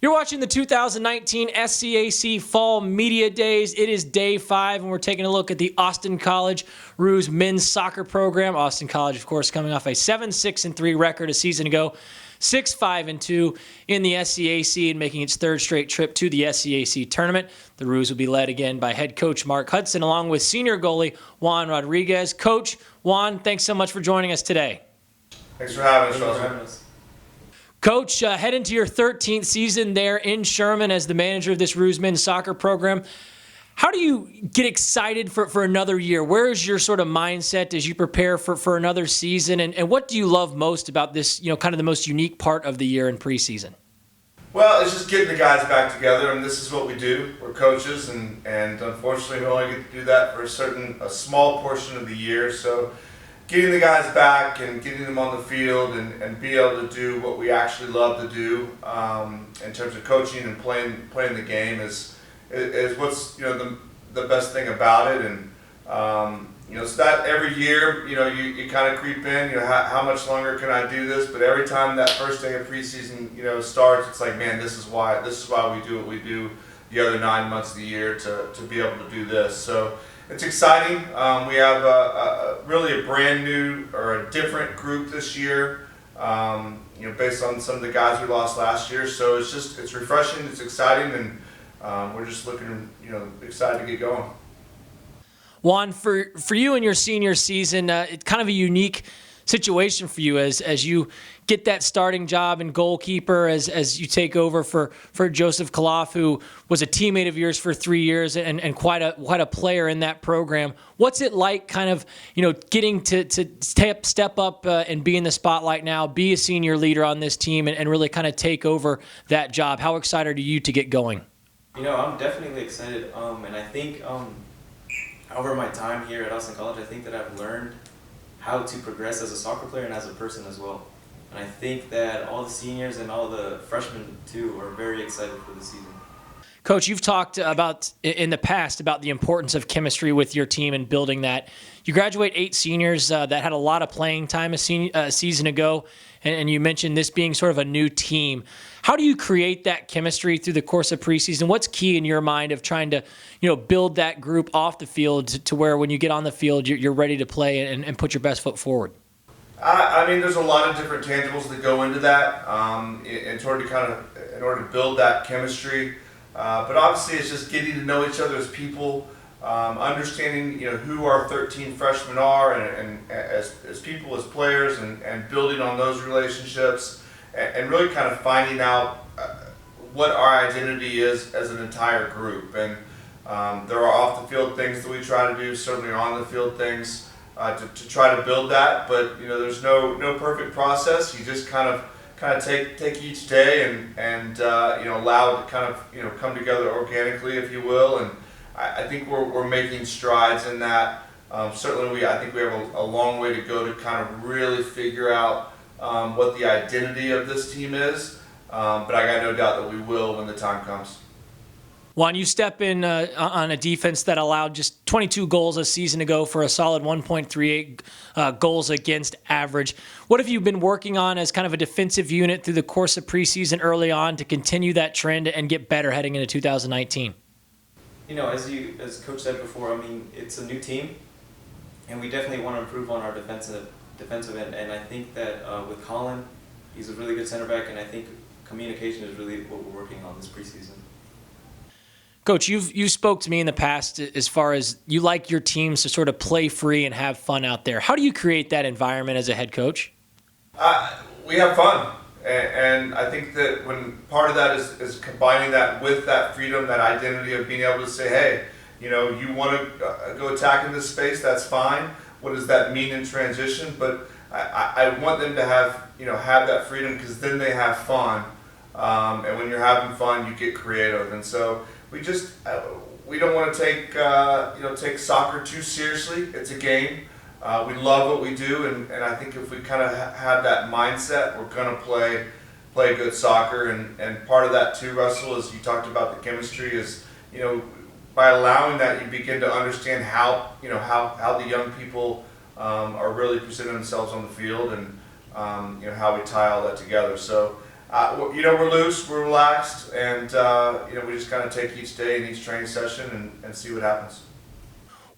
You're watching the 2019 SCAC Fall Media Days. It is day 5, and we're taking a look at the Austin College Roos men's soccer program. Austin College, of course, coming off a 7-6-3 record a season ago, 6-5-2 in the SCAC, and making its third straight trip to the SCAC tournament. The Roos will be led again by head coach Mark Hudson, along with senior goalie Juan Rodriguez. Coach Juan, thanks so much for joining us today. Thanks for having us, Russell. Coach, head into your 13th season there in Sherman as the manager of this Roos men's soccer program. How do you get excited for another year? Where is your sort of mindset as you prepare for another season? And what do you love most about this, kind of the most unique part of the year in preseason? Well, it's just getting the guys back together, and this is what we do. We're coaches, and unfortunately we only get to do that for a small portion of the year. So getting the guys back and getting them on the field and be able to do what we actually love to do in terms of coaching and playing the game is what's the best thing about it. And so that every year you kind of creep in, how much longer can I do this? But every time that first day of preseason starts, it's like, man, this is why we do what we do the other 9 months of the year to be able to do this. So it's exciting. We have really a brand new or a different group this year, based on some of the guys we lost last year. So it's refreshing, it's exciting, and we're just looking, excited to get going. Juan, for you in your senior season, it's kind of a unique situation for you as you get that starting job in goalkeeper as you take over for Joseph Kaloff, who was a teammate of yours for 3 years and quite a player in that program. What's it like kind of, getting to step up and be in the spotlight now, be a senior leader on this team and really kind of take over that job? How excited are you to get going? I'm definitely excited, and I think over my time here at Austin College, I think that I've learned how to progress as a soccer player and as a person as well. And I think that all the seniors and all the freshmen too are very excited for the season. Coach, you've talked about in the past about the importance of chemistry with your team and building that. You graduate 8 seniors that had a lot of playing time a season ago, and you mentioned this being sort of a new team. How do you create that chemistry through the course of preseason? What's key in your mind of trying to build that group off the field to where when you get on the field you're ready to play and put your best foot forward? There's a lot of different tangibles that go into that in order to build that chemistry. But obviously, it's just getting to know each other as people, understanding who our 13 freshmen are, and as people, as players, and building on those relationships, and really kind of finding out what our identity is as an entire group. And there are off the field things that we try to do, certainly on the field things to try to build that. But there's no perfect process. You just kind of take each day and allow it to kind of come together organically, if you will. And I think we're making strides in that. Certainly, I think we have a long way to go to kind of really figure out what the identity of this team is. But I got no doubt that we will when the time comes. Juan, you step in on a defense that allowed just 22 goals a season ago for a solid 1.38 goals against average. What have you been working on as kind of a defensive unit through the course of preseason early on to continue that trend and get better heading into 2019? As Coach said before, it's a new team, and we definitely want to improve on our defensive end. And I think that with Colin, he's a really good center back, and I think communication is really what we're working on this preseason. Coach, you spoke to me in the past as far as you like your teams to sort of play free and have fun out there. How do you create that environment as a head coach? We have fun, and I think that when part of that is combining that with that freedom, that identity of being able to say, hey, you want to go attack in this space, that's fine. What does that mean in transition? But I want them to have that freedom, because then they have fun, and when you're having fun, you get creative. And so we don't want to take soccer too seriously. It's a game. We love what we do, and I think if we kind of have that mindset, we're going to play good soccer. And part of that too, Russell, as you talked about the chemistry, is by allowing that, you begin to understand how the young people are really presenting themselves on the field, and how we tie all that together. So We're loose, we're relaxed, and we just kind of take each day and each training session and see what happens.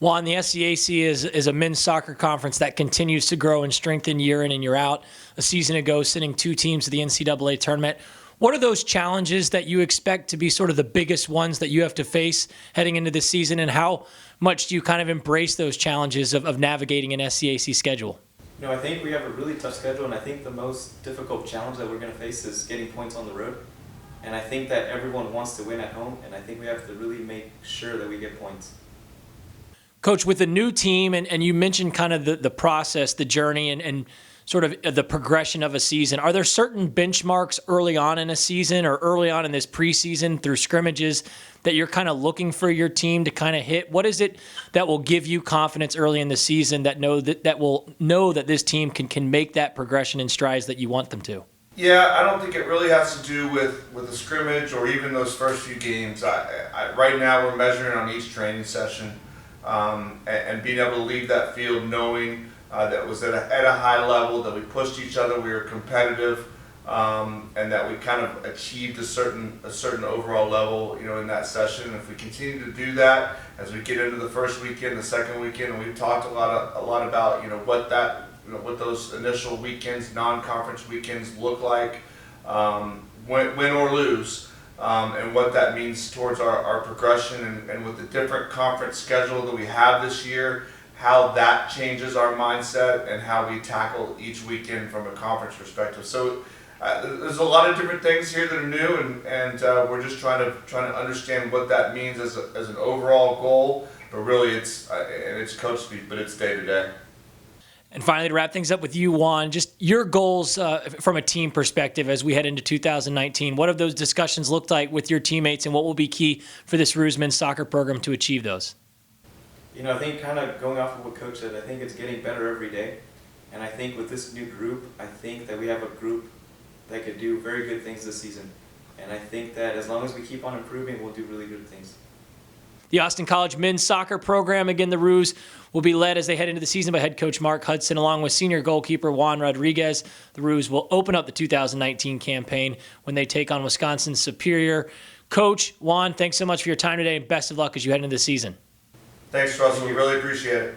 Juan, the SCAC is a men's soccer conference that continues to grow and strengthen year in and year out. A season ago, sending 2 teams to the NCAA tournament. What are those challenges that you expect to be sort of the biggest ones that you have to face heading into this season, and how much do you kind of embrace those challenges of navigating an SCAC schedule? I think we have a really tough schedule, and I think the most difficult challenge that we're going to face is getting points on the road. And I think that everyone wants to win at home, and I think we have to really make sure that we get points. Coach, with the new team, and you mentioned kind of the process, the journey, and sort of the progression of a season, are there certain benchmarks early on in a season or early on in this preseason through scrimmages that you're kind of looking for your team to kind of hit? What is it that will give you confidence early in the season that will know that this team can make that progression and strides that you want them to? Yeah, I don't think it really has to do with the scrimmage or even those first few games. Right now we're measuring on each training session and being able to leave that field knowing that was at a high level, that we pushed each other, we were competitive, and that we kind of achieved a certain overall level, in that session. And if we continue to do that as we get into the first weekend, the second weekend, and we've talked a lot about what those initial weekends, non-conference weekends look like, win or lose, and what that means towards our progression, and with the different conference schedule that we have this year, how that changes our mindset and how we tackle each weekend from a conference perspective. So there's a lot of different things here that are new, and we're just trying to understand what that means as an overall goal. But really, it's coach speak, but it's day to day. And finally, to wrap things up with you, Juan, just your goals from a team perspective as we head into 2019. What have those discussions looked like with your teammates, and what will be key for this Roos men's soccer program to achieve those? I think kind of going off of what Coach said, I think it's getting better every day. And I think with this new group, I think that we have a group that could do very good things this season. And I think that as long as we keep on improving, we'll do really good things. The Austin College men's soccer program, again, the Roos, will be led as they head into the season by head coach Mark Hudson, along with senior goalkeeper Juan Rodriguez. The Roos will open up the 2019 campaign when they take on Wisconsin's Superior. Coach, Juan, thanks so much for your time today, and best of luck as you head into the season. Thanks, Russell. We really appreciate it.